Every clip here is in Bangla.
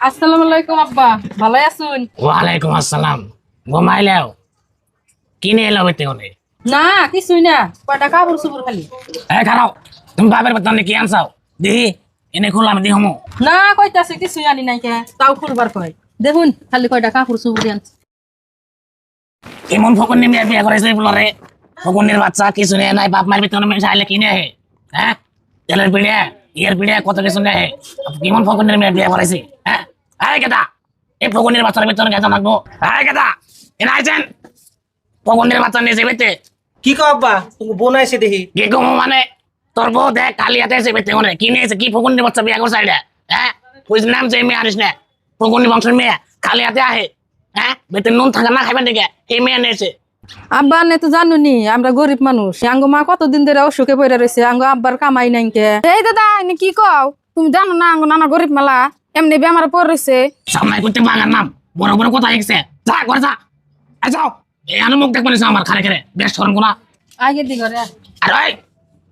আসসালামু আলাইকুম আব্বা, ভালো আছুন? ওয়ালাইকুম আসসালাম। ঘুমাইলেও কিনে এলো বেতে হলে না কিছুই না, কয়টা কাপড় চোপড় খালি। খারাও তুমি বাপের বেতন কি আনসাও দিহি এনে খুললাম দি হমু না কইতাছে কিছুই আনি নাই কে, তাও খুলবার কয়। দেখুন খালি কয়টা কাপড় চোপড় আনছে। এমন ফকুন্নি মেয়ে বিয়ে করেছে বলরে ফকুন্নির বাচ্চা কিছু নেই নাই বাপ মায়ের বেতন মেয়ে চাইলে কিনে হে হ্যাঁ তেলের পিড়ে ইয়ের পিড়ে কত কিছু নেই কেমন ফকুন্নির মেয়ে বিয়ে করেছে হ্যাঁ আয় কেদা এই ফকুন্নির বাচ্চার বেতন কেন লাগবো আয় কেদা এনে আইছেন ফকুন্নির বাচ্চা নিয়ে যাবেতে কি কো আব্বা তুমি বোন আইছে দেখি কি কমু মানে তোর বউ দেখ কালিয়াতে এসে বেতে মনে কি নিয়েছে কি ফকুন্নির বাচ্চা বিয়ে করছে এটা হ্যাঁ বুঝলি নাম যে মেয়ে আনিস না ফকুন্নি বংশের মেয়ে কালিয়াতে আহে হ্যাঁ বেতে নুন থাকা না খাইবেন দেখে এই মেয়ে নিয়েছে আব্বা নে তো জানুনি আমরা গরিব মানুষ, আঙ্গ মা কতদিন ধরে অসুখে পড়ে রয়েছে, আঙ্গ আব্বার কামাই নাই কে। এই দাদা এনে কি কও তুমি জানো না আঙ্গ নানা গরিব মেলা এমনি বেমার পড় রয়েছে। সামনে করতে বাগার নাম বড় বড় কথা লিখছে যা করে যা যাও এই মুখ দেখবো নিছো আমার খারে খারে বেশ শরম কোনা আগে দি ঘরে আর ওই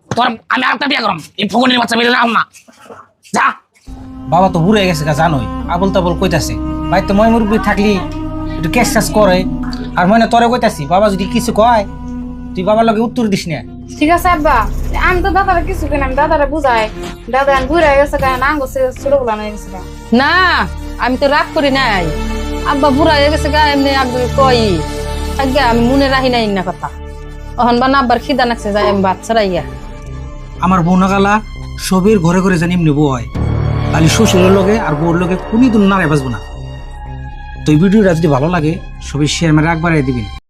তোর আমি আরেকটা বিয়ে করম এই ফকুনির বাচ্চা মিলে নাও না যা বাবা তো বুড়ে গেছে গা জানোই আবল তাবল কইতাছে ভাই তো মই মুরব্বি থাকলি একটু ক্যাশ চাষ করে আর মনে তোরে কইতাছি বাবা যদি কিছু কয় তুই বাবার লগে উত্তর দিস না ঠিক আছে আব্বা আমি তো দাদারা কিছু কেন আমি দাদারা বুঝাই দাদা ঘুরে গেছে কেন আঙ্গ ছোট গুলা হয়ে গেছে গা। না আমি তো রাগ করি নাই, আব্বা বুড়া হয়ে গেছে গা এমনি আব্বা কই আজ্ঞা আমি মনে রাখি নাই না কথা। অহন বা না আব্বার খিদা নাকছে যাই আমি ভাত ছাড়াইয়া। আমার বোনাগালা সবের ঘরে ঘরে জানি এমনি বউ হয় খালি শ্বশুরের লগে আর বউর লগে কোনদিন নাড়াই বাঁচবো না। তো এই ভিডিওটা যদি ভালো লাগে সবাই শেয়ার মেরে একবারে দিবেন।